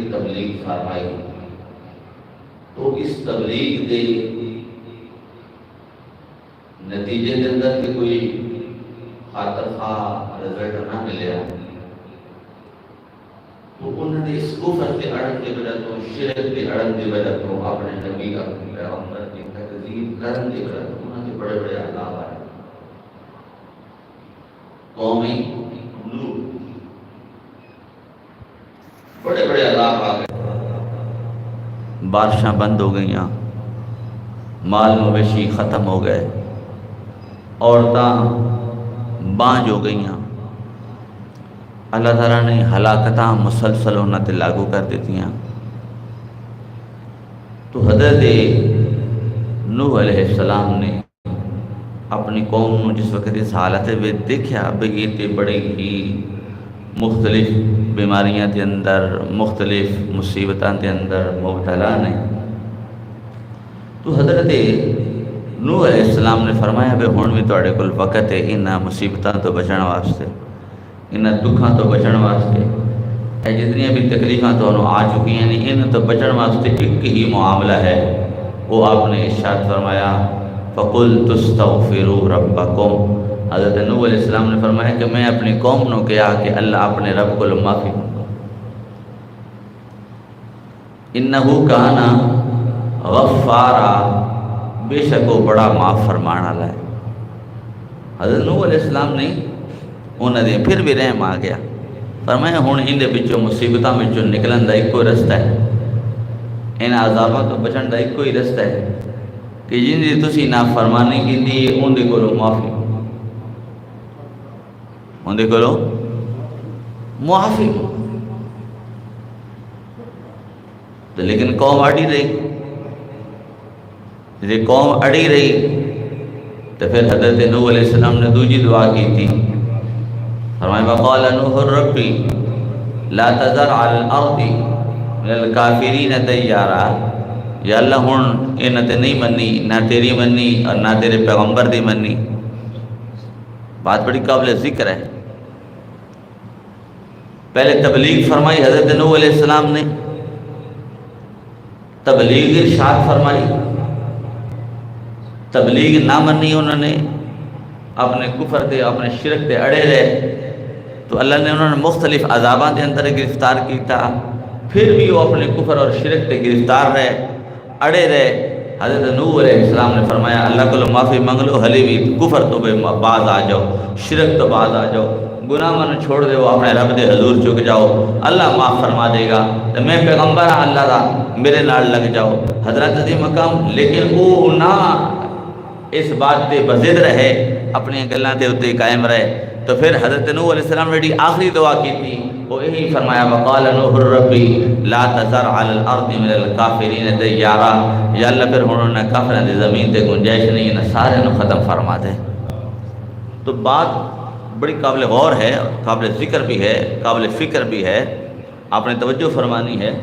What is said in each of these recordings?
تبلیغ فرمائی تو اس تبلیغ دے نتیجے کے اندر کہ کوئی خاطر خواہ رزلٹ نہ ملیا تو انہوں نے اس کفر کے اڑن کی وجہ تو شرک کے اڑن کی وجہ تو اپنے نبی اپنے پیغمبر کی تکذیب کرن کی وجہ تو انہوں نے بڑے بڑے عذاب آئے قومی لوٹ بڑے بڑے عذاب آ گئے بارشاں بند ہو گئیں مال مویشی ختم ہو گئے عورتاں بانج ہو گئیں اللہ تعالیٰ نے ہلاکتاں مسلسل انہوں تے لاگو کر دیتی ہیں تو حضرت نوح علیہ السلام نے اپنی قوم نے جس وقت اس حالت میں دیکھا بغیر تے بڑے ہی مختلف بیماریاں کے اندر مختلف مصیبتاں کے اندر مبتلا نے تو حضرت نوح علیہ السلام نے فرمایا بے ہون بھی توڑے کل وقت ہے انہاں مصیبتاں تو بچن واسطے انہاں دکھاں تو بچن واسطے اے جتنی بھی تکلیفاں تو انہوں آ چکی ہیں ان تو بچن واسطے ایک ہی معاملہ ہے وہ آپ نے ارشاد فرمایا فَقُلْتُ اسْتَغْفِرُوا رَبَّكُمْ حضرت نوح علیہ السلام نے فرمایا کہ میں اپنی قوم نے کہا کہ اللہ اپنے رب کو معافی مانگو انہو کانا غفارا بے شک وہ بڑا معاف فرمان والا ہے حضرت نوح علیہ السلام نے انہوں نے پھر بھی رحم آ گیا فرمایا ہوں ان دے بچوں مصیبتاں بچوں نکلن دا ایک کوئی رستہ ہے ان عذاباں تو بچن دا ایک کوئی رستہ ہے کہ جن دی تسی نافرمانی کیتی ان دے کولوں معافی ان دے کولوں معافی تو لیکن قوم اڑی رہی جی قوم اڑی رہی تو پھر حضرت نوح علیہ السلام نے دوسری دعا کی تھی فرمایا وقال نوح ربی لا تذر علی الارض من الکافرین دیارا یا اللہ ہن انہاں تے نہیں منی نہ تیری منی اور نہ تیرے پیغمبر دی منی بات بڑی قابل ذکر ہے پہلے تبلیغ فرمائی حضرت نوح علیہ السلام نے تبلیغ ارشاد فرمائی تبلیغ نہ منی انہوں نے اپنے کفر دے اپنے شرک دے اڑے رہے تو اللہ نے انہوں نے مختلف عذابان دے اندر گرفتار کیتا پھر بھی وہ اپنے کفر اور شرک دے گرفتار رہے اڑے رہے حضرت نوح علیہ السلام نے فرمایا اللہ کو معافی مانگ لو حلی بھی کفر تو بے باز آ جاؤ شرک تو باز آ جاؤ گناہ من چھوڑ دے وہ اپنے رب دے حضور چک جاؤ اللہ معاف فرما دے گا تو میں پیغمبر ہاں اللہ دا میرے نال لگ جاؤ حضرت دی مقام لیکن وہ نہ اس بات دے بزد رہے اپنی گلاں دے اتے قائم رہے تو پھر حضرت نوح علیہ السلام نے آخری دعا کی تھی وہ یہی فرمایا وقال نوح ربی لا تذر علی الارض من الکافرین دیارا یا اللہ پھر انہوں نے کافرین دی زمین تے گنجائش نہیں نہ سارے نو ختم فرما دے تو بات بڑی قابل غور ہے قابل ذکر بھی ہے قابل فکر بھی ہے آپ نے توجہ فرمانی ہے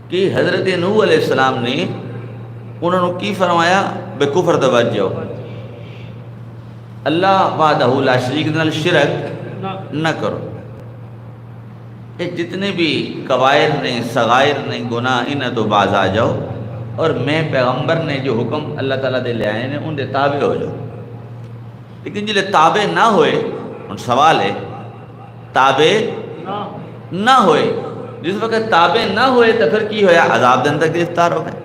کہ حضرت نوح علیہ السلام نے انہوں نے کی فرمایا بے کفر توجہ اللہ وحدہ لا شریک نال شرک نہ کرو یہ جتنے بھی کبائر نے صغائر نے گناہ انہیں تو باز آ جاؤ اور میں پیغمبر نے جو حکم اللہ تعالیٰ دے لے آئے ہیں ان دے تابع ہو جاؤ لیکن جلے تابع نہ ہوئے ان سوال ہے تابع نہ ہوئے جس وقت تابع نہ ہوئے تو پھر کی ہویا عذاب دے اندر گرفتار ہو گئے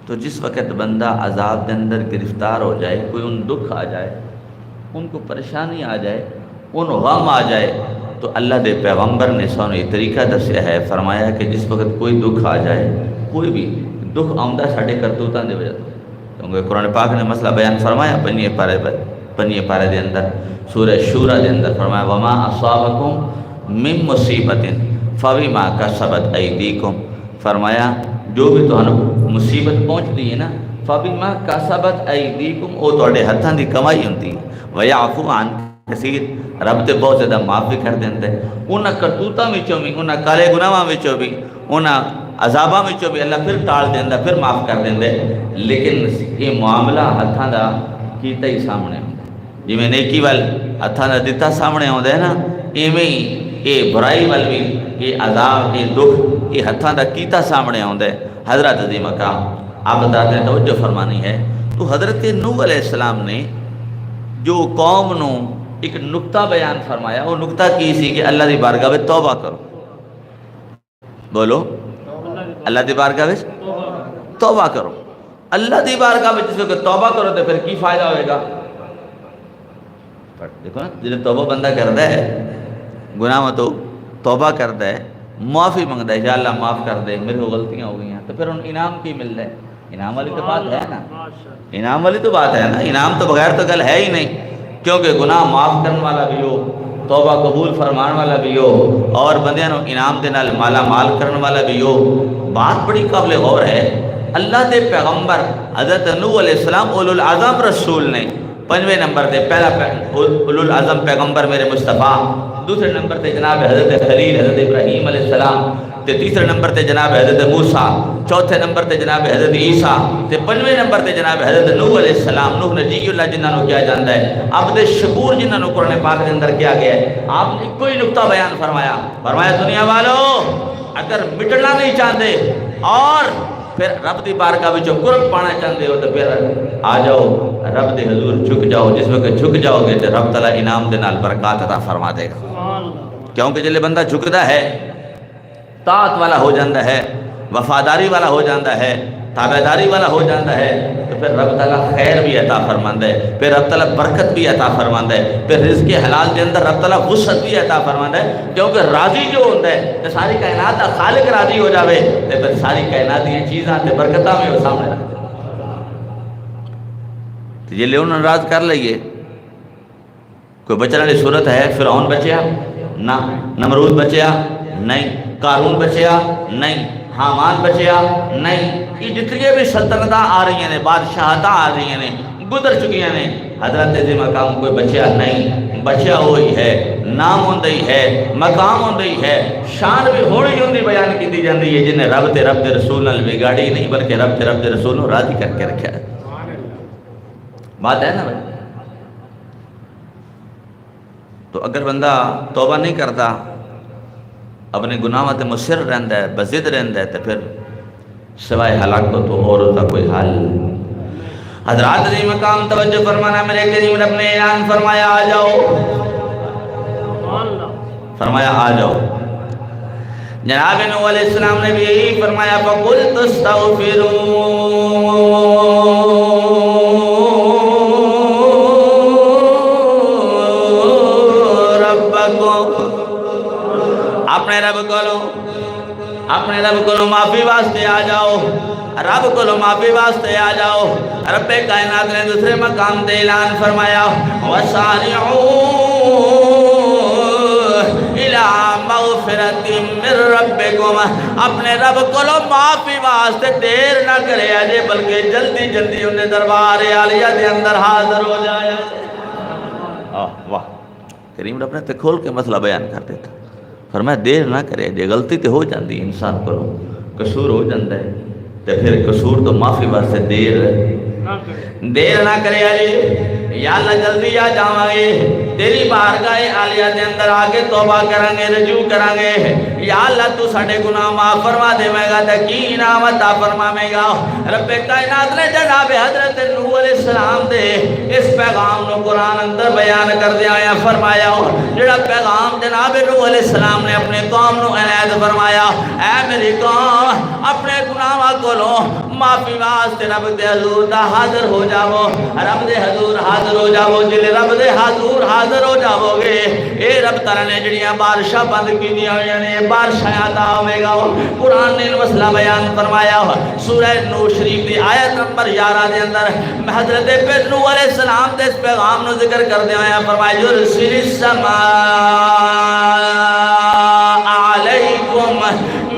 تو جس وقت بندہ عذاب دے اندر گرفتار ہو جائے کوئی ان دکھ آ جائے ان کو پریشانی آ جائے ان غم آ جائے تو اللہ دے پیغمبر نے سانو یہ طریقہ دسیا ہے فرمایا کہ جس وقت کوئی دکھ آ جائے کوئی بھی دکھ آمدہ ساڑھے کرتوتاں دے وجہ کیونکہ قرآن پاک نے مسئلہ بیان فرمایا پنیے پارے دے اندر سورہ شورہ دے اندر فرمایا وما اصابکم من مصیبت فبما کسبت ایدیکم فرمایا جو بھی تو مصیبت پہنچتی ہے نا فبما کسبت ایدیکم او توڑے ہتھاں دی کمائی ہوندی ویعفو عن کثیر رب تے بہت زیادہ معاف بھی کر دیندے انہاں کرتوتاں وچوں بھی انہاں کالے گناہاں وچوں بھی انہاں عذاباں وچوں بھی اللہ پھر ٹال دیندا پھر معاف کر دیندے لیکن یہ معاملہ ہتھاں دا کیتا ہی سامنے ہوندا جویں نیکی وال ہتھاں دا دتا سامنے ہوندا ہے نا ایویں ہی یہ برائی وال بھی یہ عذاب یہ دکھ یہ ہتھاں دا کیتا سامنے آندا ہے۔ حضرت عظیم مقام آپ بتاتے ہیں توجہ فرمانی ہے۔ تو حضرت نوح علیہ السلام نے جو قوم نو ایک نقطہ بیان فرمایا، وہ نقطہ کی سی کہ اللہ دی بارگاہ میں توبہ کرو۔ بولو اللہ دی بارگاہ میں توبہ کرو۔ اللہ دی بارگاہ میں جس وقت توبہ کرو تو پھر کی فائدہ ہوئے گا؟ دیکھو نا، جنہیں توبہ بندہ کرتا ہے گناہ میں تو توبہ کرتا ہے، معافی منگتا ہے، یا اللہ معاف کر دے میرے کو غلطیاں ہو گئی ہیں، تو پھر ان انعام کی مل ہے؟ انعام والی تو بات ہے نا، انعام والی تو بات ہے نا، انعام تو بغیر تو گل ہے ہی نہیں، کیونکہ گناہ معاف کرنے والا بھی ہو، توبہ قبول فرمان والا بھی ہو، اور بندیاں نو انعام دے نال مالا مال کرنے والا بھی ہو۔ بات بڑی قابل غور ہے۔ اللہ دے پیغمبر حضرت نوح علیہ السلام اولو العظم رسول نے، 5ویں نمبر تے پہلا اولو العظم پیغمبر میرے مصطفیٰ، دوسرے نمبر تے جناب حضرت خلیل حضرت ابراہیم علیہ السلام، تے تیسرے نمبر تے جناب حضرت موسیٰ، چوتھے نمبر تے جناب حضرت عیسیٰ، تے 5ویں نمبر تے جناب حضرت نوح علیہ السلام۔ نوح نجی اللہ جنہاں نو کیا جاندہ ہے، عبد شکور جنہاں نو قرآن پاک کے اندر کیا گیا ہے۔ آپ نے کوئی نقطہ بیان فرمایا، فرمایا دنیا والو اگر مٹنا نہیں چاہتے اور پھر رب دی بارگاہ وچوں قرب پانا چاہتے ہو تو پھر آ جاؤ رب دے حضور جھک جاؤ۔ جس وقت جھک جاؤ گے تو رب تعالیٰ انعام دے نال برکات عطا فرما دے گا، کیونکہ جلے بندہ جھکدا ہے طاعت والا ہو جاندہ ہے، وفاداری والا ہو جاندہ ہے، تابعداری والا ہو جاندہ ہے، تو پھر رب تعالیٰ خیر بھی عطا فرماندہ ہے، پھر رب تعالیٰ برکت بھی عطا فرماندہ ہے، پھر رزق حلال کے اندر رب تعالیٰ وسعت بھی عطا فرماندہ ہے، کیونکہ راضی جو ہوتا ہے تو ساری کائنات کا خالق راضی ہو جاوے تو پھر ساری کائنات یہ چیزاں تے برکتاں میں وہ سامنے رکھ دے۔ تو یہ لے انہوں ناراض کر لئیے، کوئی بچنے والی صورت ہے؟ فرعون بچیا؟ نہ۔ نمرود بچیا؟ نہیں۔ قارون بچیا؟ نہیں۔ حامان بچیا؟ نہیں۔ یہ جتنی بھی سلطنتاں آ رہی ہیں، بادشاہتاں آ رہی ہیں، گزر چکی ہیں، حضرت عظیم مقام کوئی بچیا نہیں، بچیا ہوئی ہے، نام ہوندی ہے، مقام ہوندی ہے، شان بھی ہوڑی ہوندی بیان کی دی جاندی ہے، جنہیں رب تے رسول نال بگاڑی نہیں بلکہ رب تے رسول نو راضی کر کے رکھا ہے۔ بات ہے نا بھائی؟ تو اگر بندہ توبہ نہیں کرتا، اپنے گناہوں تے مصر رہندا ہے، بزد رہندا ہے، تو پھر سوائے ہلاکت تو اور اس کا کوئی حل۔ حضرات عظیم مقام توجہ فرمانا، میرے کریم رب نے اعلان فرمایا آ جاؤ، فرمایا آ جاؤ۔ جناب نوح علیہ السلام نے بھی یہی فرمایا، فَقُلْتُ اسْتَغْفِرُوا اپنے رب کو معافی واسطے آ جاؤ، رب کو معافی واسطے آ جاؤ۔ رب کائنات نے دوسرے مقام دے اعلان فرمایا، وَسَارِعُوا إِلَىٰ مَغْفِرَةٍ مِّن رَبِّكُمْ، اپنے رب کو معافی واسطے دیر نہ کرے آجے بلکہ جلدی جلدی انہیں دربار عالیہ دے اندر حاضر ہو جائے۔ واہ، کریم رب نے تے کھول کے مسئلہ بیان کر دیتا، فرمایا دیر نہ کرے جے، غلطی تے ہو جاندی انسان کو، قصور ہو جاندہ ہے، تو پھر قصور تو معافی واسطے دیر نہ کرے آجے، یا اللہ جلدی آ جاؤں تیری بارگاہ عالیہ دے اندر آگے توبہ کریں گے، رجوع کریں گے، یا اللہ تو ساڑھے گناہ معاف فرما دے میں گا، تکی انعام عطا فرما میں گا۔ رب کائنات نے جناب حضرت نوح علیہ السلام دے اس پیغام نو قرآن اندر بیان کر دیا یا فرمایا، جڑا پیغام جناب نوح علیہ السلام نے اپنے قوم نو عنایت فرمایا، اے میری قوم اپنے گناہ کو لو معافی واسطے رب دے حضور دا حاضر ہو جاؤ، رب دے حضور حاضر ہو جاؤ۔ جلے رب دے حضور حاضر ہو جاؤ گے، اے رب تعالیٰ نے جڑیاں بارشاں بند کی دیا یعنی بارشاں عطا ہوئے گا۔ قرآن نے مسئلہ بیان فرمایا سورہ نوح شریف دی آیت نمبر 11 دے اندر، حضرت نوح علیہ السلام دے اس پیغام نو ذکر کر دیا ہے، فرمایا یرسل السماء علیکم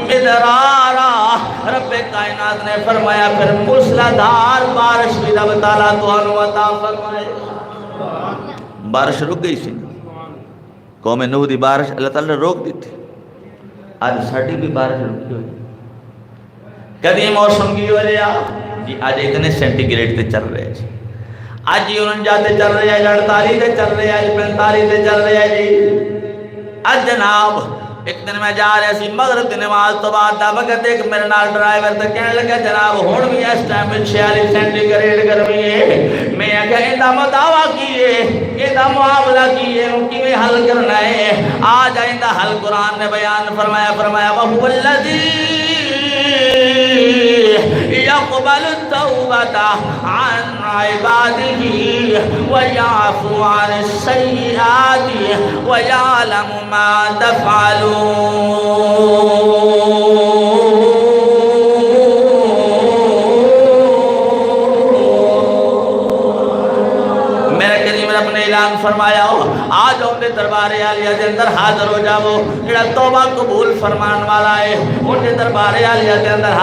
مدرارا، رب کائنات نے فرمایا پھر موسلادھار بارش بھی رب تعالیٰ تو عطا فرمائے۔ بارش رک گئی سی، قوم نوح دی بارش اللہ تعالیٰ نے روک دی تھی، آج ساڑھی بھی بارش رکی ہوئی۔ کدی موسم کی ہو لیا جی، آج اتنے سینٹی گریڈ تے چل رہے ہیں جی، آج 49 تے چل رہے ہیں، 48 تے چل رہے ہیں، 45 تے چل رہے ہیں جی، جناب ایک دن میں جا رہا سی مغرب کی نماز تو بعد دا وقت ایک میرے نال ڈرائیور تے کہنے لگا جناب ہون بھی اس ٹائم 46 سینٹی گریڈ گرمی ہے میں آگیا ایندہ مدعوہ کیے ایندہ معاملہ کیے کی میں حل کرنا ہے آج آئندہ حل قرآن نے بیان فرمایا وَهُوَ الَّذِي يَقْبَلُ التَّوْبَةَ عَنْ عِبَادِهِ وَيَعْفُو عَنِ السَّيِّئَاتِ وَيَعْلَمُ مَا تَفْعَلُونَ اپنے اعلان فرمایا ہو آج اپنے دربار عالیہ دے اندر حاضر ہو جاؤ جڑا توبہ قبول فرمان والا ہے اپنے دربار عالیہ دے اندر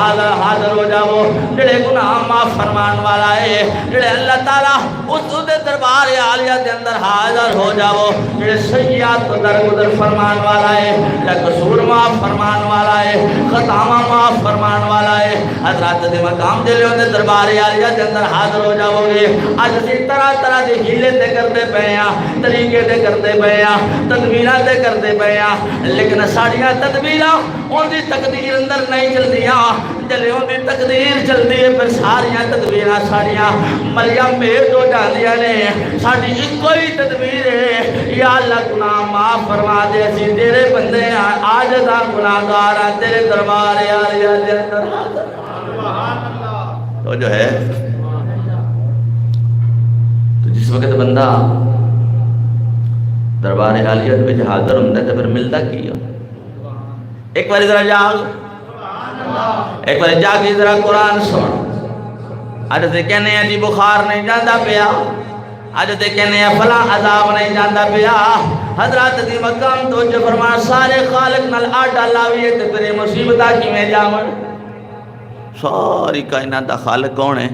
حاضر ہو جاؤ جڑے گناہ معاف فرمان والا ہے جڑے اللہ تعالیٰ اس دے دربار عالیہ دے اندر حاضر ہو جاؤ جڑے سیئات کو درگزر فرمان والا ہے جڑا قصور معاف فرمان والا ہے خطامہ معاف فرمان والا ہے حضرات دے مقام دے لئے اندر دربار عالیہ دے اندر حاضر ہو جاؤ گے آج سے طرح طرح دے ہیلے تے کرتے پیاں طریقے دے کرتے پیاں تدبیرہ دے کرتے پیاں لیکن ساڑیاں تدبیرہ ان دی تقدیر اندر نہیں چل دیا جلے ان دی تقدیر چل دیئے پر ساڑیاں تدبیرہ ساڑیاں مریم میر دو جان دیا نے ساڑی ایک کوئی تدبیر ہے یا اللہ گناہ معاف فرما دے اسی تیرے بندے آج دا گناہ گارا تیرے دربار عالیہ دے اندر تو جو ہے جس وقت بندہ دربار عالیہ میں حاضر ہوتا ہے تو پھر ملتا کیا ایک بار ذرا جاگ ایک بار جاگ ذرا قرآن سن آج تے کہنے ہیں جی بخار نہیں جاندہ پیا آج تے کہنے ہیں فلاں عذاب نہیں جاندہ پیا حضرات دی مقام تو جو فرمان سارے خالق نال آڈا لاویے تے پھر مصیبتہ کی میں جامن ساری کائنات دا خالق کون ہے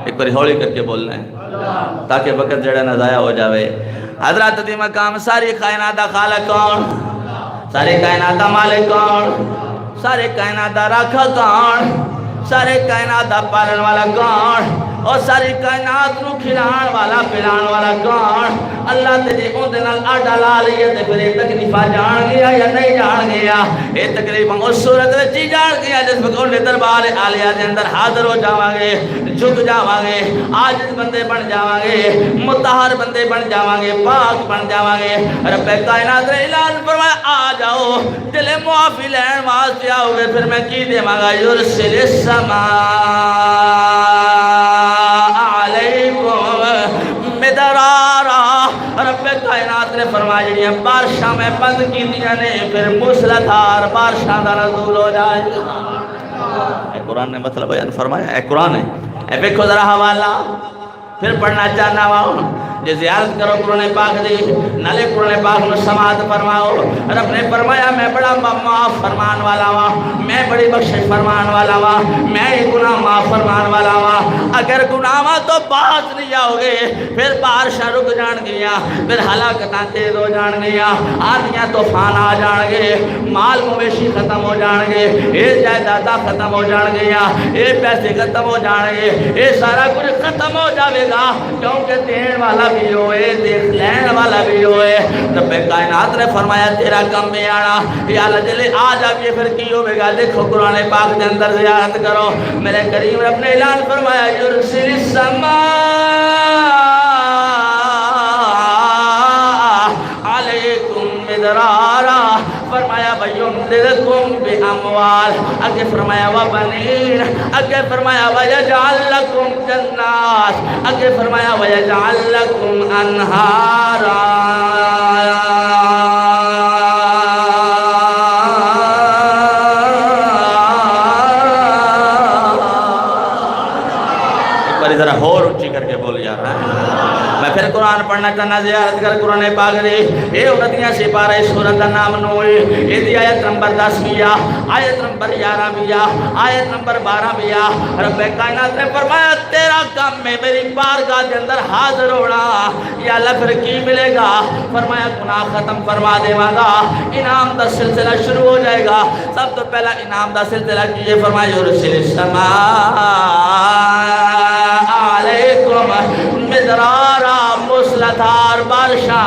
ایک بار ہولی کر کے بولنا ہے تاکہ وقت جڑا نہ ضائع ہو جاوے حضرات دی مقام ساری کائنات دا خالق کون سارے کائنات دا مالک کون سارے کائنات دا راکھا کون سارے کائنات دا پالن والا کون اور ساری کائنات نو کھلان والا پلان والا کون اللہ تے جی اون دے نال آڈا لا لئے تے پھر تکلیفہ جان گیا یا نہیں جان گیا اے تکلیفہ اس صورت میں جی جان گیا جس وقت ان دربار عالیہ دے اندر حاضر ہو جاواں گے جھک جاواں گے عاجز بندے بن جاواں گے مطہر بندے بن جاواں گے پاک بن جاواں گے رب کائنات نے اعلان فرمایا آ جاؤ دل معافی لین واسطے آؤ گے پھر میں کی دیواں گا یرسل السماء علیکم مدرارا رب کائنات نے فرمایا جڑیاں بارشاں میں بند کی دیا نے پھر موسلادھار بارشاں دا نزول ہو جائے اے قرآن نے مطلب بیان فرمایا اے قرآن ہے اے دیکھو ذرا حوالہ پھر پڑھنا چاہنا ہوا جے زیارت کرو قرآن پاک دی نالے قرآن پاک میں سماعت فرماؤ رب نے فرمایا میں بڑا معاف فرمان والا ہوا میں بڑی بخشش فرمان والا ہوا میں ہی گناہ معاف فرمان والا ہوا اگر گناہ تو بات نہیں آؤ گے پھر بارشاں رک جان گیا پھر ہلاکتاں تیز ہو جان گیا آندیاں طوفان آ جان گے مال مویشی ختم ہو جان گے اے جائیدادہ ختم ہو جان گیا اے پیسے ختم ہو جان گے اے سارا کچھ ختم ہو جاوے گا کیونکہ دین والا بھی ہوئے دیکھ لین والا بھی ہوئے رب کائنات نے فرمایا تیرا کم میں آنا یا اللہ جلے آج آپ یہ پھر کی ہوئے گا دیکھو قرآن پاک کے اندر زیارت کرو میرے کریم رب نے اعلان فرمایا یرسل السماء علیکم مدرارا فرمایا وَيُمْدِدْكُمْ بِأَمْوَالٍ اگے فرمایا وَبَنِينَ اگے فرمایا وَيَجْعَلْ لَكُمْ جَنَّاتٍ اگے فرمایا وَيَجْعَلْ لَكُمْ أَنْهَارًا ایک بار ذرا اور اونچی کر کے بول یار میں پھر قرآن پڑھنا چاہنا زیارت کر قرآن پاک دے اے اڑتیاں سپارہ سورت کا نام نوئے اے دی آیت نمبر 10 بیا آیت نمبر 11 بیا آیت نمبر 12 بیا رب کائنات نے فرمایا تیرا کام میں میری بارگاہ کے اندر حاضر ہونا یا اللہ پھر کی ملے گا فرمایا گناہ ختم فرما دے گا انعام دا سلسلہ شروع ہو جائے گا سب تو پہلا انعام دا سلسلہ کیے فرمایا یرسل السماء علیکم مدرارا موسلادھار بارشاں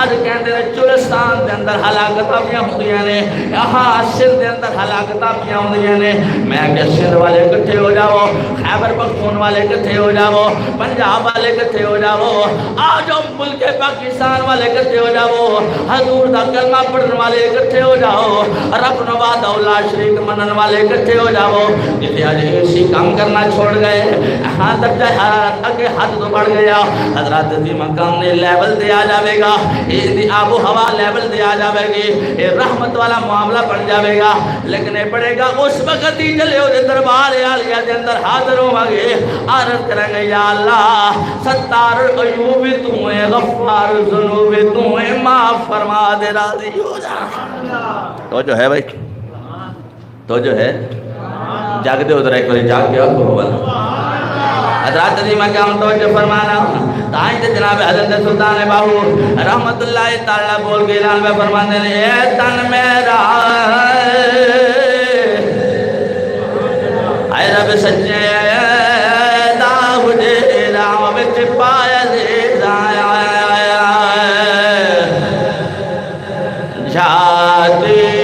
اج کہندے نے چولستان دے اندر ہلاکتاں پیاں ہوندیاں نے یہاں سندھ دے اندر ہلاکتاں پیاں ہوندیاں نے میں کہ سندھ والے کٹھے ہو جاؤ خیبر پختون والے کٹھے ہو جاؤ پنجاب والے کٹھے ہو جاؤ آ جاؤ ملک پاکستان والے کٹھے ہو جاؤ حضور دا کلمہ پڑھن والے کٹھے ہو جاؤ رب نواز اولا شریک منن والے کٹھے ہو جاؤ جتنے آج اسی کام کرنا چھوڑ گئے ہاں درجہ حرارت اگے حد تو بڑھ گیا حضرات دی مقام نے لیول دے آ جاوے گا اس دی آب و ہوا لیول دے آ جاوے گی یہ رحمت والا معاملہ بن جاوے گا لیکن یہ پڑے گا اس وقت ہی چلے ہو دے دربار عالیہ دے اندر حاضر ہو گے عرض کریں گے یا اللہ ستار عیوب تو ہے غفار ذنوب تو ہے معاف فرما دے راضی ہو جا تو جو ہے بھائی تو جو ہے جاگ دے ادھر ایک بار جاگ گیا کو بولا حضرات عظیمہ کا ہم توجہ فرمانا تائیں تے جناب حضرت سلطان باہو رحمت اللہ تعالی بول کے اعلان میں فرماتے ہیں اے تن میرا اے رب سچے داؤد رام وچ پایا جاتی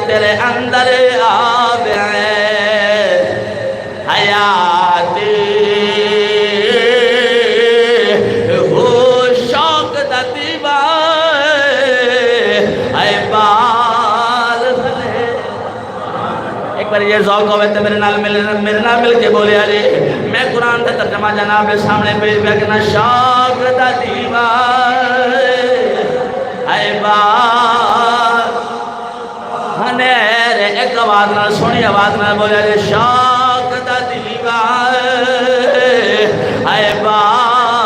تیرے اندر آب ہے حیاتی ہو شوق دا دیوا اے بال بھلے ایک بار یہ ذوق ہوئے تھے میرے نال مل کے بولے علی میں قرآن کا ترجمہ جناب سامنے پیش کیا کہ شوق دا دیوا اے بال ایک آواز نہ سونی آواز نہ بولے جے شوق دا دیوار اے بار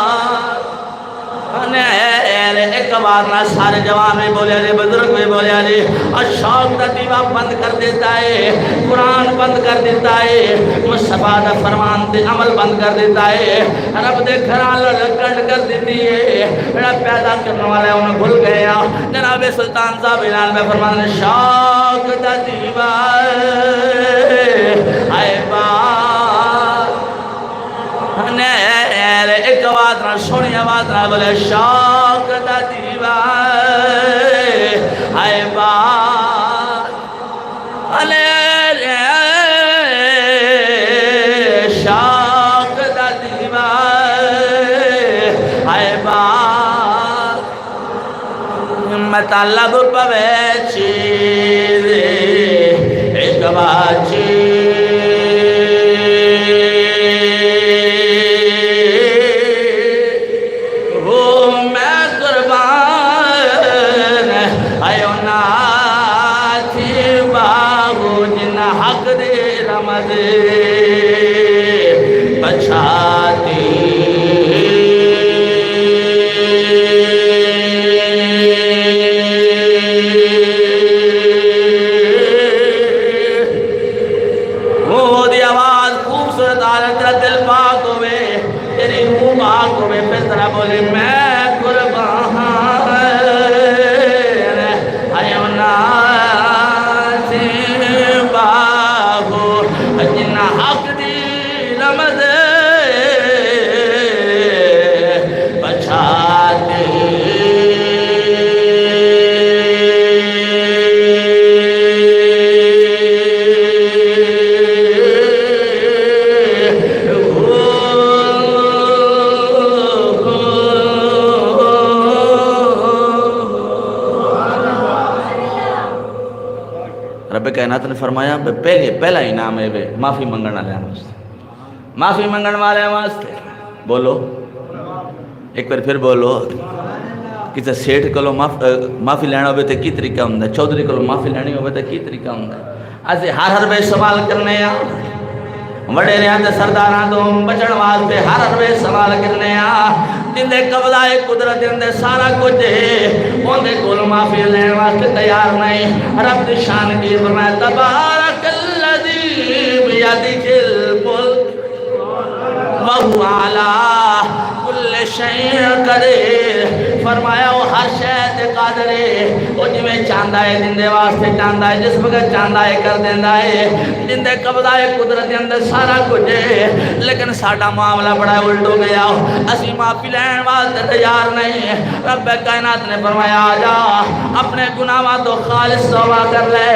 ایک آواز نہ سارے جوان میں بولے جے بزرگ میں بولے جے اور شوق دا دیوار بند کر دیتا ہے قرآن بند کر دیتا ہے مصطفیٰ دا فرمان تے عمل بند کر دیتا ہے رب دے گھران لڑکڑ کر دیتی ہے رب پیدا کرنے والے انہیں بھول گیا جناب سلطان صاحب اعلان میں فرمان شوق دا دیوار اے بار ایک آواز نہ سونی آواز نہ بولے شوق دا دیوار اے بار شوق دا دیوار اے بار مطلب پوے چیز ایک باچی بچھاتی وہ دی آواز خوبصورت آرہ تیرا دل پاک ہوئے تیری روح پاک ہوئے پھر طرح بولے میں قربان ایونا سے باہو جنہ حق دی رمض بچھاتے رب کائنات نے فرمایا پہلا انعام ہے معافی منگن والے واسطے معافی منگن والے واسطے بولو ایک بار پھر بولو کسی سیٹھ کو معافی لینا ہوئے تو کی طریقہ ہوتا ہے چودھری کو معافی لینی ہوئے تو کی طریقہ ہوتا ہے ایسے ہر بے سوال کرنے وڑے نے آتے سرداراں تو بچن واسطے ہر بے سوال کرنے جن دے قبضہ قدرت جن دے سارا کچھ ہے ان دے کول معافی لینے واسطے تیار نہیں رب دی شان کی فرمایا تبارک الذی بیدہ الملک وہو علی کل شیء قدیر فرمایا وہ ہر شے تے قادر ہے وہ جویں چاہندا ہے جندے واسطے چاہتا ہے جس وقت چاہتا ہے کر دینا ہے جندے قبضہ ہے قدرت کے اندر سارا کچھ ہے لیکن ساڈا معاملہ بڑا الٹ ہو گیا اسی معافی لین واسطے تیار نہیں رب کائنات نے فرمایا آ جا اپنے گناہاں تو خالص توبہ کر لے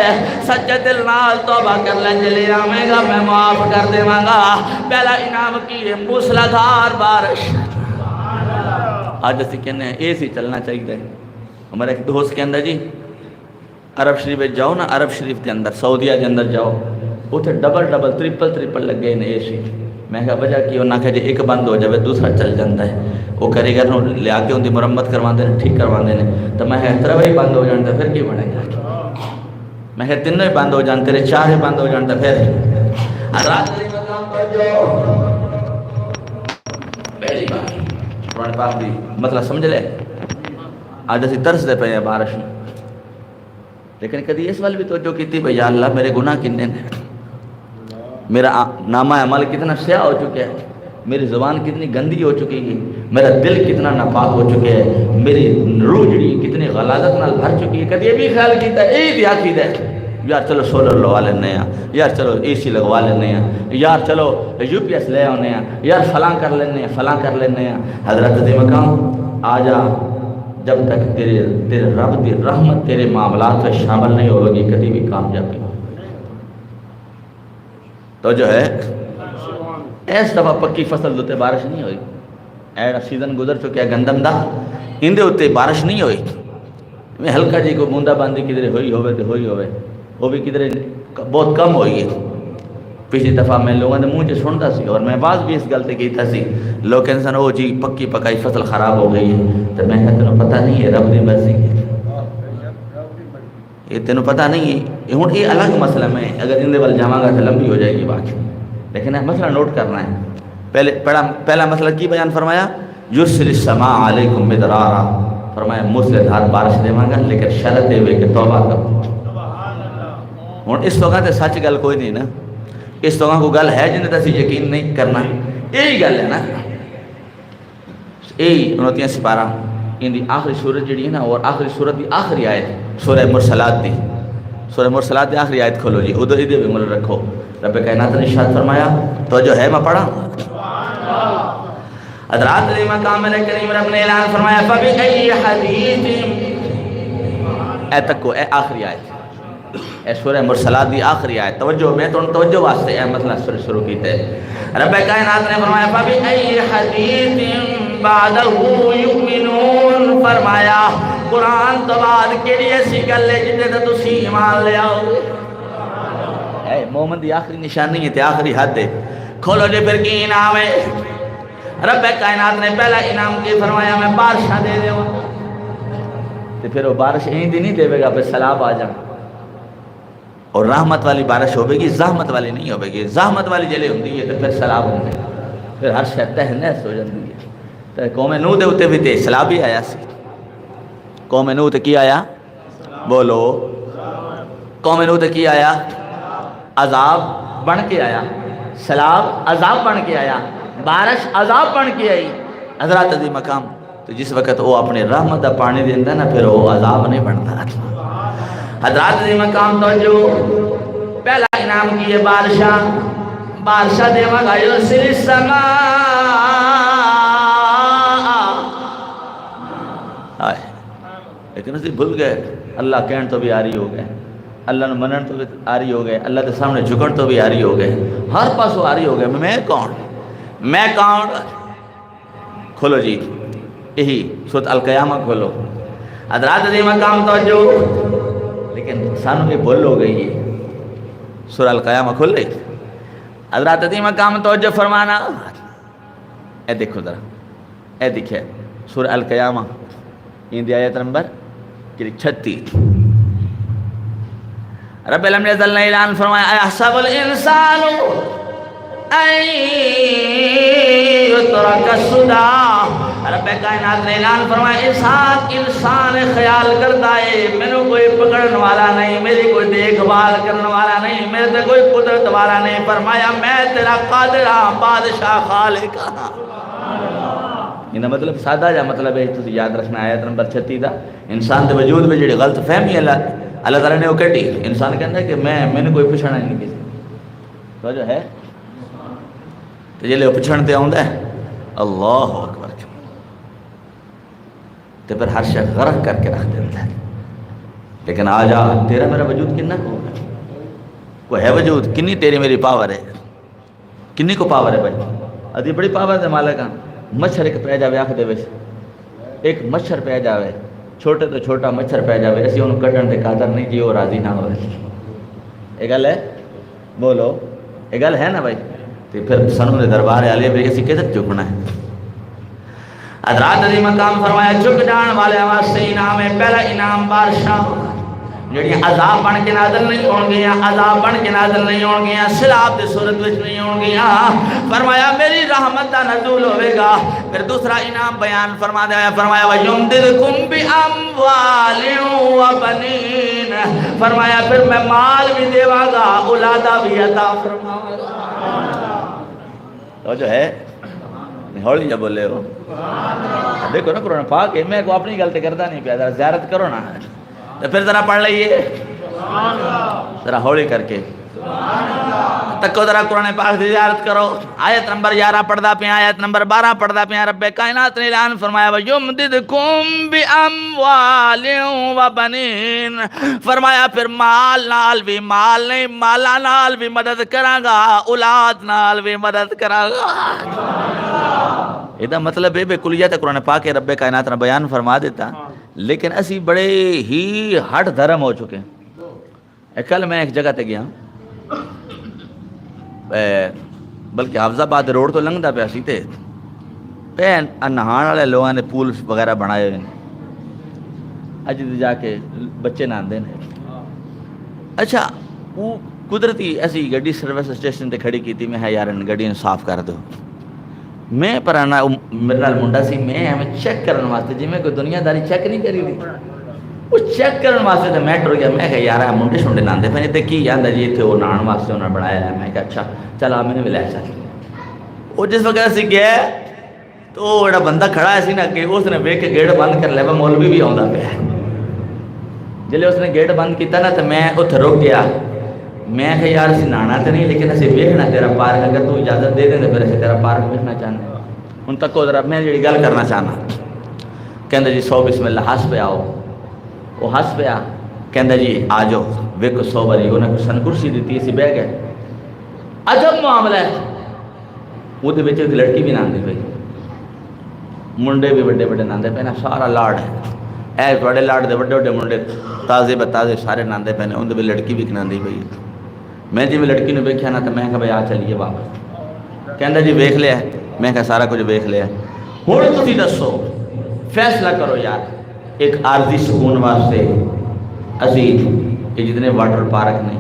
سچے دل نال توبہ کر لے جلی آمیں گا میں معاف کر دے مانگا پہلا انعام کی موسلادھار بارش آج اسی کہنے ہیں اے سی چلنا چاہیے ہمارا ایک دوست کے اندر جی عرب شریف جاؤ نا عرب شریف کے اندر سعودیہ کے اندر جاؤ اتنے ڈبل ٹرپل لگے ہیں اے سی میں کہا وجہ کی انہاں کہ جی ایک بند ہو جائے دوسرا چل جاتا ہے وہ کاریگر نو لیا کے ان کی مرمت کروا دیں ٹھیک کروا دیں تو میں کہا ترے ہی بند ہو جانتا پھر کی بنے گا میں کہا تینوں ہی بند ہو جان تیرے چار ہی بند ہو جانتا پھر رات علی مقام پر جو پہلی بار قرآن پاک دی مسئلہ سمجھ لے آج اسی ترس دے پہ ہیں بارش میں لیکن کدی اس وال بھی توجہ کی تھی بھئی یا اللہ میرے گناہ کتنے ہیں میرا نامہ عمل کتنا سیاہ ہو چکے ہے میری زبان کتنی گندی ہو چکی ہے میرا دل کتنا ناپاک ہو چکے ہے میری روح جڑی کتنی غلاظت نال بھر چکی ہے کدی یہ بھی خیال کیتا ہے ایک عقیدہ ہے یار چلو سولر لگوا لینے ہیں یار چلو اے سی لگوا لینے ہیں یار چلو یو پی ایس لے آنے ہیں یار فلاں کر لینے ہیں حضرت دی مقام آ جا جب تک تیرے رب دی رحمت تیرے معاملات میں شامل نہیں ہوگی کبھی بھی کامیابی تو جو ہے اس دفعہ پکی فصل دوتے بارش نہیں ہوئی ایڈا سیزن گزر چکے ہیں گندم دا اندے ہوتے بارش نہیں ہوئی میں ہلکا جی کو بوندا باندی کدھر ہوئی ہوئے تو ہوئی ہوئے وہ بھی کدھر بہت کم ہوئی ہے پچھلی دفعہ میں لوگوں نے منہ سے سنتا سی اور میں بعض بھی اس غلطی کی تھی لوگ انسان وہ جی پکی پکائی فصل خراب ہو گئی ہے تو میں کہا تینوں پتہ نہیں ہے رب دی مرضی ہے یہ تینوں پتہ نہیں ہے ہوں یہ الگ مسئلہ میں اگر اندے وال جاواں گا تو لمبی ہو جائے گی بات لیکن مسئلہ نوٹ کرنا ہے پہلا مسئلہ کی بیان فرمایا یرسل السماء علیکم مدرارا فرمایا موسلادھار بارش دے مانگا لیکن شرط دے ہوئے کہ توبہ کرو ہوں اس وقت تے سچ گل کوئی نہیں نا اس وقت کو گل ہے جنہیں تسی یقین نہیں کرنا یہی گل ہے نا یہی 29 سپارہ ان دی آخری سورت جڑی ہے نا اور آخری سورت دی آخری آیت سورہ مرسلات دی آخری آیت کھولو جی ادھر ادھر بھی مل رکھو رب کائنات نے ارشاد فرمایا تو جو ہے میں پڑھا حضرات علی مقام علیہ کریم رب نے اعلان فرمایا فَبِأَيِّ حَدِيثٍ اے تک کو اے آخری آیت اے سورہ مرسلات دی آخری آیت توجہ میں تو توجہ واسطے اے مسئلہ شروع کیتے رب کائنات نے فرمایا فَبِأَيِّ حَدِيثٍ بَعْدَهُ يُؤْمِنُونَ فرمایا قرآن تو بعد کیڑی ایسی گل ہے جنہیں تو تسی ایمان لے آؤ اے مومن دی آخری نشانی ہے تے آخری حد ہے کھولو جی پھر کی انعام ہے رب کائنات نے پہلا انعام کی فرمایا میں بارشاں دے دے تے پھر وہ بارش این دی نہیں دے گا پھر سیلاب آ جا اور رحمت والی بارش ہوئے گی زحمت والی نہیں ہوئے گی زحمت والی جلے ہوندی ہے تو پھر سیلاب ہوندے پھر ہر شے تہنیس ہو جاندی ہے تے قوم نوح دے اوتے بھی تے سیلاب ہی آیا سی قوم نوح تے کی آیا بولو قوم نوح تے کی آیا عذاب بن کے آیا سیلاب عذاب بن کے آیا بارش عذاب بن کے آئی حضرات عظیم مقام تو جس وقت وہ اپنے رحمت دا پانی دیندا نا پھر وہ عذاب نہیں بنتا حضرات عظیم مقام تو جو پہلا انعام کی ہے بارشاں دیواں گا یرسل السماء آئے لیکن اسی بھول گئے اللہ کہن تو بھی آری ہو گئے اللہ نے منن تو بھی آری ہو گئے اللہ کے سامنے جھکن تو بھی آری ہو گئے ہر پاسوں آری ہو گئے میں کون کھولو جی یہی سورۃ القیامہ کھولو حضرات عظیم مقام توجہ لیکن سانوں یہ بھول ہو گئی ہے سورہ القیامہ کھول رہی حضرات عظیم مقام توجہ فرمانا اے دیکھو ذرا اے دیکھے سورہ القیامہ ان دی آیت نمبر 36 رب العالمین نے اعلان فرمایا احسب الانسان ان یترک سدی رب کائنات نے اعلان فرمایا انسان خیال کرتا ہے میرے کوئی پکڑن والا نہیں میری کوئی دیکھ بھال کرنے والا نہیں میرے تے کوئی قدرت والا نہیں فرمایا میں تیرا قادر ہاں بادشاہ خالق ہاں یہ مطلب سادہ جا مطلب ہے تسی یاد رکھنا آیت نمبر 36 دا انسان دے وجود میں جڑی غلط فہمی اللہ تعالیٰ نے وہ کٹی انسان کہتا ہے کہ میں نے کوئی پچھانا نہیں کسی تو جو ہے تو جلے وہ پچھڑ تے آؤں ہے اللہ اکبر تو پھر ہر شخص غرق کر کے رکھ دیتا ہے لیکن آ جا تیرا میرا وجود کنا کو ہے وہ ہے وجود کنی تیری میری پاور ہے کنی کو پاور ہے بھائی ادھی بڑی پاور ہے مالک مچھر ایک پہ جاوے آنکھ دے ویسے ایک مچھر پہ جاوے چھوٹے تو چھوٹا مچھر پہ جاوے ایسی انہوں کٹن دے قادر نہیں جی وہ راضی نہ ہوئے ایک گل ہے بولو ایک گل ہے نا بھائی تو پھر سنوں دے دربار علیہ بھی اسی کدھر چکنا ہے حضرات عظیم مقام فرمایا چک جان والے آواز سے انعام ہے پہلا انعام بارشاہ جڑی عذاب بن کے نازل نہیں ہون گیا عذاب بن کے نازل نہیں ہون گیا سیلاب دی صورت وچ نہیں ہون گیا فرمایا میری رحمت دا نزول ہوے گا پھر دوسرا انعام بیان فرما دیا فرمایا وَيُمْدِدْكُمْ بِأَمْوَالٍ وَبَنِينَ فرمایا پھر میں مال بھی دیوا گا اولادہ بھی عطا فرماؤں گا تو جو ہے ہولی جا بولے ہو دیکھو نا قرآن پاک ہے میں کو اپنی غلطی کرتا نہیں پیا ذرا زیارت کرو نا تو پھر ذرا پڑھ لئیے ذرا ہولی کر کے تکو ذرا قرآن پاک دی زیارت کرو آیت نمبر 11 پڑھدا پیا آیت نمبر 12 پڑھدا پیا رب کائنات نے اعلان فرمایا وَيُمْدِدْكُمْ بِأَمْوَالٍ وَبَنِينَ فرمایا پھر مال نال بھی مال نہیں مالا نال بھی مدد کراں گا اولاد نال بھی مدد کراں گا یہ مطلب ہے بے کلیت قرآن پاک رب کائنات نے بیان فرما دیتا لیکن اسی بڑے ہی ہٹ دھرم ہو چکے ہیں کل میں ایک جگہ تے گیا بلکہ حافظ آباد روڈ تو لنگدا پیا سی تے نہان والے لوگوں نے پول وغیرہ بنائے ہوئے اج جا کے بچے نہاندے نے اچھا وہ قدرتی ایسی گڈی سروس اسٹیشن تے کھڑی کیتی میں یار گڈی صاف کر دو میں پرانا میرے نال منڈا سی میں ہمیں چیک کرنے واسطے جی میں کوئی دنیا داری چیک نہیں کری دی وہ چیک کرنے واسطے تو میں ٹر گیا میں کہا یار منڈے شنڈے ناندے پہ تے کی آندا جی اتنے وہ نان واسطے انہوں نے بنایا ہے میں کہا اچھا چلا میں نے بھی لے چل وہ جس وقت اسی گیا تو وہ جڑا بندہ کھڑا ہے سی نا کہ اس نے ویکھ کے گیٹ بند کر لیا مولوی بھی آندا پیا جلے اس نے گیٹ بند کیتا نا تو میں اتنے رک گیا میں کہ یار اسی نانا تو نہیں لیکن اسی ویکھنا تیرا پارک اگر تو اجازت دے دیں تو پھر اسی تیرا پارک ویکھنا چاہنے ان تک کو ذرا میں جڑی گل کرنا چاہنا کہندا جی 100 بسم اللہ ہس پہ آؤ وہ ہس پیا کہندا جی آ جاؤ ویکھو 100 باری انہیں کوئی سن کرسی دیتی اسی بہ گئے عجب معاملہ ہے وہ دے وچ ایک لڑکی بھی ناندی پئی منڈے بھی بڑے بڑے ناندے پے نا سارا لاڑ ہے اے بڑے لاڑ دے بڑے بڑے منڈے تازے بتازے سارے ناندے پے نے ان دے لڑکی بھی ناندی پئی میں جی میں لڑکی نے ویکھیا نا تو میں کہا بھائی آ چلیے واپس کہندا جی ویکھ لیا میں کہا سارا کچھ ویکھ لیا ہن تسی دسو فیصلہ کرو یار ایک عارضی سکون واسطے اسی یہ جتنے واٹر پارک نے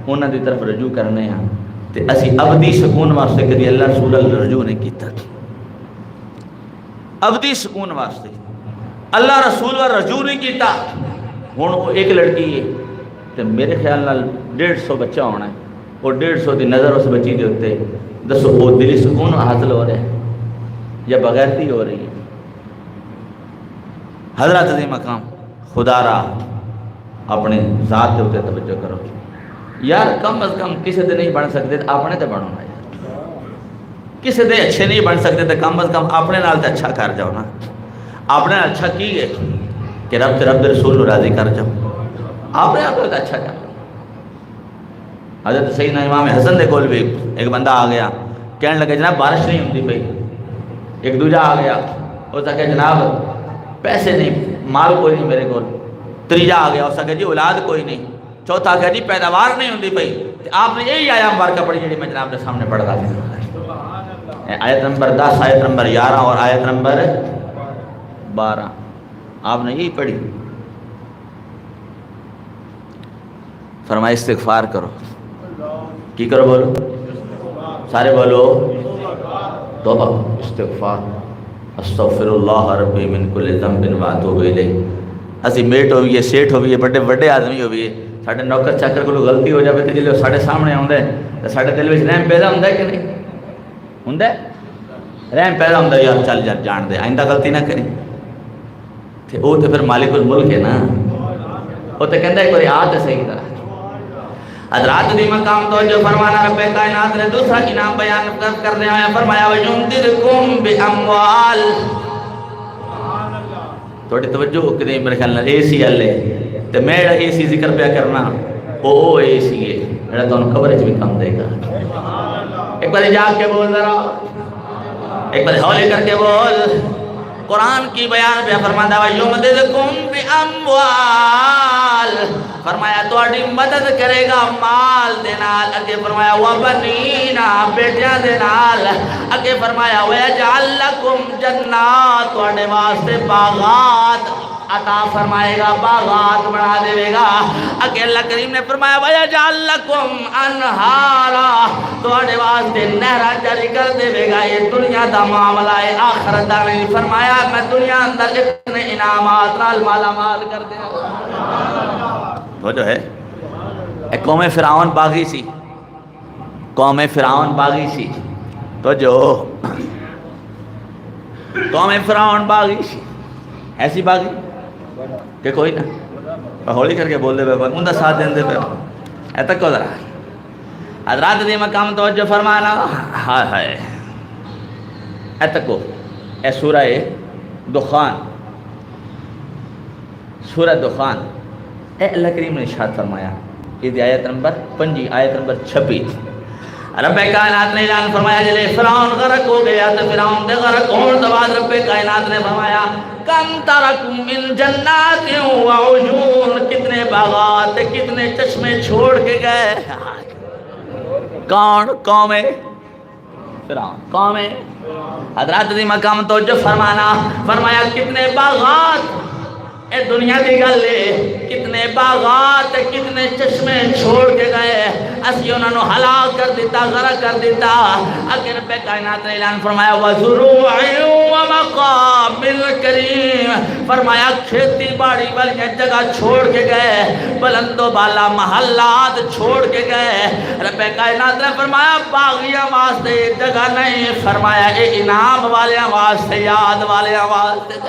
انہاں دی طرف رجوع کرنے ہیں تے اسی ابدی سکون واسطے کدی اللہ رسول اللہ رجوع نہیں کیتا ابدی سکون واسطے اللہ رسول اللہ رجوع نہیں کیتا ہن وہ ایک لڑکی ہے تے میرے خیال نال 150 بچہ ہونا ہے اور 150 دی نظر اس بچی دے اوتے دسو وہ دلی سکون حاصل ہو رہا ہے یا بغیرتی ہو رہی ہے حضرت عظیم مقام خدا را اپنے ذات دے اوتے توجہ کرو یار کم از کم کسی دے نہیں بن سکتے اپنے تے بنو نا یار کسی دے اچھے نہیں بن سکتے تو کم از کم اپنے نال تے اچھا کر جاؤ نا اپنے نال اچھا کی ہے کہ رب دے رسول نو راضی کر جاؤ اپنے آپ کو اچھا کر حضرت سیدنا امام حسن دے کول بھی ایک بندہ آ گیا کہنے لگا جناب بارش نہیں ہوتی پئی ایک دوجا آ گیا اس نے کہا جناب پیسے نہیں مال کوئی نہیں میرے کول تیجا آ گیا اس نے کہا جی اولاد کوئی نہیں چوتھا کہا جی پیداوار نہیں ہوتی پئی آپ نے یہی آیا مبارکہ پڑھی جی میں جناب کے سامنے پڑھ رہا تھا آیت نمبر 10 آیت نمبر 11 اور آیت نمبر 12 آپ نے یہی پڑھی فرمایا استغفار کرو کی کرو بولو سارے بولو توبہ استغفار استغفر اللہ ربی من کل ذنب واتوب الیہ اسی میٹ ہوئیے سیٹ ہوئیے بڑے بڑے آدمی ہوئیے ساڑھے نوکر چاکر کو غلطی ہو جائے تو جلے ساڑھے سامنے آؤں تو ساڑھے دل میں رحم پیدا ہوتا ہے کہ نہیں ہوتا ہے رحم پیدا ہوتا ہے یار چل جان دے آئندہ غلطی نہ کریں وہ تو پھر مالک الملک ہے نا وہ تو کہتا ہے ایک بار آج صحیح طرح حضرات دی مقام توجہ فرمانا رب کائنات نے دوسرا انعام بیان کرنے آیا فرمایا وَيُمْدِدْكُمْ بِأَمْوَالِ تھوڑی توجہ کریں میرے خیال اے سی والے تے میں اے سی ذکر پیا کرنا وہ اے سی ہے میرا تو کوریج بھی کم دے گا ایک بار جاگ کے بول ذرا ایک بار ہولے کر کے بول قرآن کی بیان پہ فرماتا وَيُمْدِدْكُمْ بِأَمْوَالِ فرمایا تو اڈی مدد کرے گا مال دینال اگے فرمایا وَبَنِينَ بیٹیاں دینال اگے فرمایا وَيَجْعَلْ لَكُمْ جَنَّاتِ تو اڈے واسطے باغات عطا فرمائے گا باغات بنا دے گا اگے اللہ کریم نے فرمایا وَيَجْعَلْ لَكُمْ أَنْهَارًا تو اڈے واسطے نہرہ جاری کر دے گا یہ دنیا دا معاملہ ہے آخرت دا نہیں فرمایا میں دنیا اندر اتنے انعامات نال مالا مال کر دے گا وہ جو ہے ایک قوم فرعون باغی سی قوم فرعون باغی سی تو جو قوم فرعون باغی سی ایسی باغی کہ کوئی نہ ہولی کر کے بول دے بے ان دا ساتھ دیں دے بے اے تک کو ذرا حضرات دی مقام توجہ فرمانا ہائے ہائے اے تک کو اے سورہ دخان سورہ دخان اے اللہ کریم نے ارشاد فرمایا یہ آیت نمبر 5 آیت نمبر 26 رب کائنات نے اعلان فرمایا جلے فرعون غرق ہو گیا تو فرعون دے غرق ہون تو بعد رب کائنات نے فرمایا کم ترکم من جنات و عیون کتنے باغات کتنے چشمے چھوڑ کے گئے کون قوم فرعون قوم حضرات دی مقام توجہ فرمانا فرمایا کتنے باغات اے دنیا دی گل ہے کتنے باغات کتنے چشمے چھوڑ کے گئے اسی انہوں نے ہلاک کر دیتا غرق کر دیتا اگر رب کائنات نے اعلان فرمایا وَزُرُوعٍ وَمَقَامٍ كَرِيمٍ فرمایا کھیتی باڑی والی جگہ چھوڑ کے گئے بلند و بالا محلات چھوڑ کے گئے رب کائنات نے فرمایا باغیاں واسطے جگہ نہیں فرمایا اے انعام والے واسطے یاد والے واسطے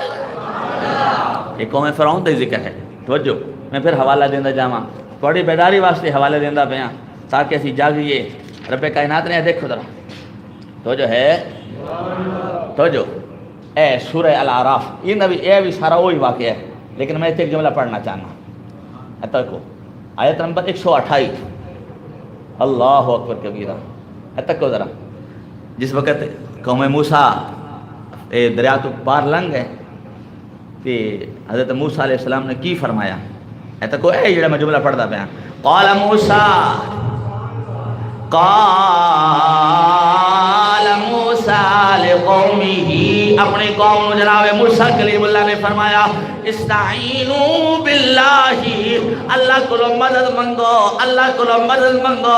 یہ قوم فرعون کا ذکر ہے توجہ میں پھر حوالہ دیندہ جاواں تھوڑی بیداری واسطے حوالے دیندہ پیاں تاکہ اسی جاگئیے رب کائنات نے دیکھو ذرا توجہ ہے توجہ اے سورہ الاعراف یہ نبی اے بھی سارا وہی واقعہ ہے لیکن میں ایک جملہ پڑھنا چاہنا اتھا کو آیت نمبر 128 اللہ اکبر کبیرہ اتھا کو ذرا جس وقت قوم موسیٰ دریا تو پار لنگ ہے کہ حضرت موسیٰ علیہ السلام نے کی فرمایا ایتا کوئی ہے جڑا میں جملہ پڑھتا پیا قال موسیٰ لقومه اپنی قوم جناب موسیٰ کلیم اللہ نے فرمایا استعینوا باللہ اللہ کو مدد منگو اللہ کو مدد منگو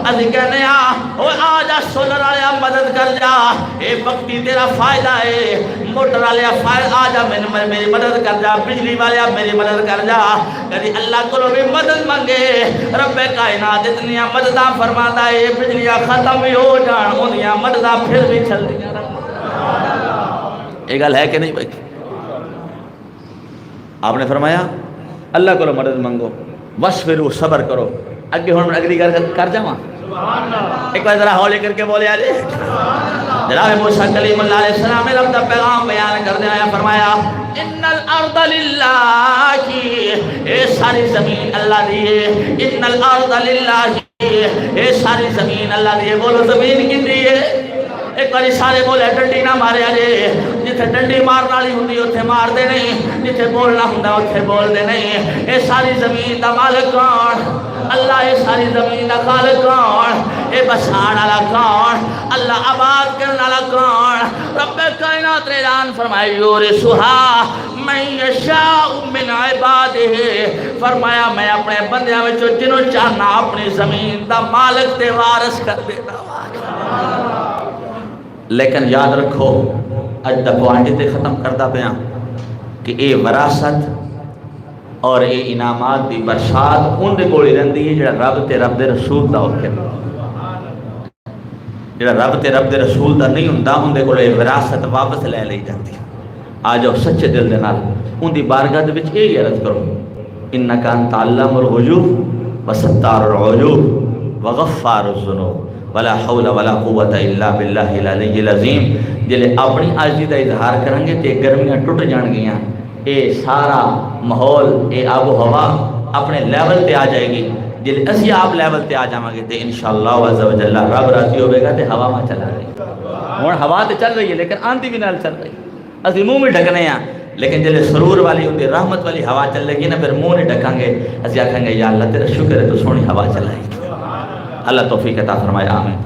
ادھی کہنے آجا سولر آلیا مدد کر جا اے وقتی تیرا فائدہ ہے موٹر آلیا فائدہ آجا میری مدد کر جا بجلی والیا میری مدد کر جا کہتی اللہ کو بھی مدد منگے رب کائنات اتنیا مددہ فرماتا ہے بجلیاں ختم بھی ہو جان انہیاں مددہ پھر بھی چل دیا ایک گل ہے کہ نہیں بھائی آپ نے فرمایا اللہ کو مدد منگو وصفرو صبر کرو اگے ہون اگلی کر جاواں ایک بار ذرا ہولے کر کے بولے آجے جناب موسیٰ کلیم اللہ علیہ السلام نے رب پیغام بیان کرنے آیا فرمایا ان الارض للہ اے ساری زمین اللہ دیئے ان الارض للہ اے ساری زمین اللہ دیئے بولو زمین کی دیئے ایک باری سارے بولے ڈنڈی نہ مارے آجے جتھے ڈنڈی مارنا لی ہوں اتھے مار دے نہیں جتھے بولنا ہوں اتھے بول دے نہیں اے ساری زمین دا مالک کون اللہ اے ساری زمین دا خالق کون اے بسان والا کون اللہ آباد کرنا والا کون رب کائنات نے اعلان فرمایا یورثھا من یشاء من عبادہ فرمایا میں اپنے بندیاں وچوں جنوں چاہنا اپنی زمین دا مالک تے وارث کر دیتا لیکن یاد رکھو اج دا پوائنٹ تے ختم کردا پیاں کہ اے وراثت اور اے انعامات دی برسات ان دے کول رہندی ہے جڑا رب تے رب دے رسول دا حکم جڑا رب تے رب دے رسول دا نہیں ہوندا اون دے کولے وراثت واپس لے لئی جاتی. آ جاؤ سچے دل دے نال اون دی بارگاہ دے وچ یہ عرض کرو انک انت علام الغیوب وستار العیوب وغفار الذنوب ولا حول ولا قوت الا باللہ العلی العظیم. جلے اپنی عاجزی دا اظہار کریں گے تے گرمیاں ٹوٹ جان گیاں. اے سارا ماحول اے آب و ہوا اپنے لیول تے آ جائے گی. جلے اسی آپ لیول تے آ جاواں گے تے انشاءاللہ عز و جل رب راضی ہوے گا تے ہوا میں چلا رہی. ہن ہوا تے چل رہی ہے لیکن آندھی بھی نال چل رہی. اسی منہ میں ڈھکنے ہیں لیکن جلے سرور والی ہوتی رحمت والی ہوا چل لگی نا پھر منہ نہیں ڈھکاں گے. اسی آکھیں گے یا اللہ تیرا شکر ہے تو سونی ہوا چلائی. اللہ توفیق عطا فرمائے. آمین.